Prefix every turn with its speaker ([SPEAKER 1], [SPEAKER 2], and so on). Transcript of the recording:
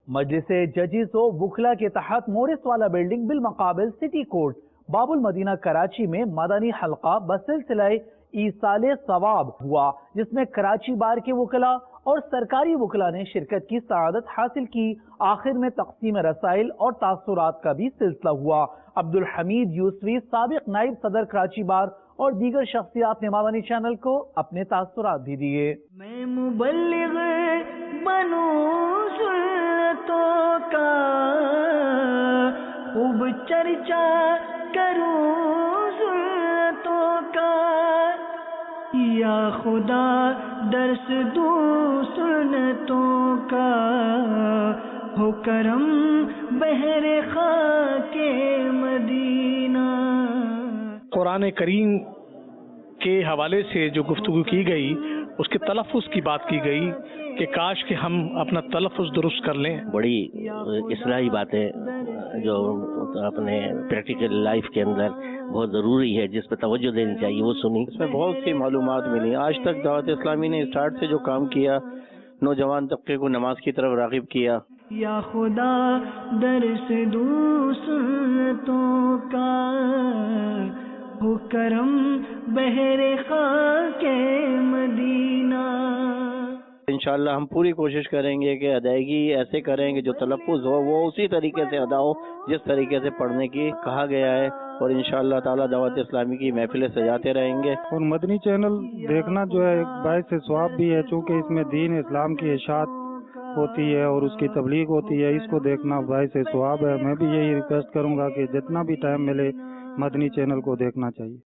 [SPEAKER 1] مجلس ججز و وکلا کے تحت مورس والا بلڈنگ بالمقابل سٹی کورٹ باب المدینہ کراچی میں مدنی حلقہ بسلسلہ ایصال ثواب ہوا، جس میں کراچی بار کے وکلا اور سرکاری وکلا نے شرکت کی سعادت حاصل کی۔ آخر میں تقسیم رسائل اور تاثرات کا بھی سلسلہ ہوا۔ عبدالحمید یوسفی سابق نائب صدر کراچی بار اور دیگر شخصیات نے مدنی چینل کو اپنے تاثرات بھی دیے۔
[SPEAKER 2] میں مبلغ بنوں سنتوں کا، خوب چرچا کروں سنتوں کا، یا خدا درس دوں سنتوں کا، ہو کرم بہر خاک مدینہ۔
[SPEAKER 3] قرآن کریم کے حوالے سے جو گفتگو کی گئی اس کے تلفظ کی بات کی گئی کہ کاش کہ ہم اپنا تلفظ درست کر لیں۔
[SPEAKER 4] بڑی اصلاحی باتیں جو اپنے پریکٹیکل لائف کے اندر بہت ضروری ہے، جس پہ توجہ دینی چاہیے، وہ سنی۔
[SPEAKER 5] اس میں بہت سی معلومات ملی۔ آج تک دعوت اسلامی نے اسٹارٹ سے جو کام کیا، نوجوان طبقے کو نماز کی طرف راغب کیا۔
[SPEAKER 2] یا خدا درس دوں سنتوں کا، ہو کرم بہر خاک مدینہ۔
[SPEAKER 5] انشاءاللہ ہم پوری کوشش کریں گے کہ ادائیگی ایسے کریں کہ جو تلفظ ہو وہ اسی طریقے سے ادا ہو جس طریقے سے پڑھنے کی کہا گیا ہے، اور انشاءاللہ تعالی دعوت اسلامی کی محفلیں سجاتے رہیں گے۔
[SPEAKER 6] اور مدنی چینل دیکھنا جو ہے ایک باعث ثواب بھی ہے، چونکہ اس میں دین اسلام کی اشاعت ہوتی ہے اور اس کی تبلیغ ہوتی ہے، اس کو دیکھنا باعث ثواب ہے۔ میں بھی یہی ریکویسٹ کروں گا کہ جتنا بھی ٹائم ملے مدنی چینل کو دیکھنا چاہیے۔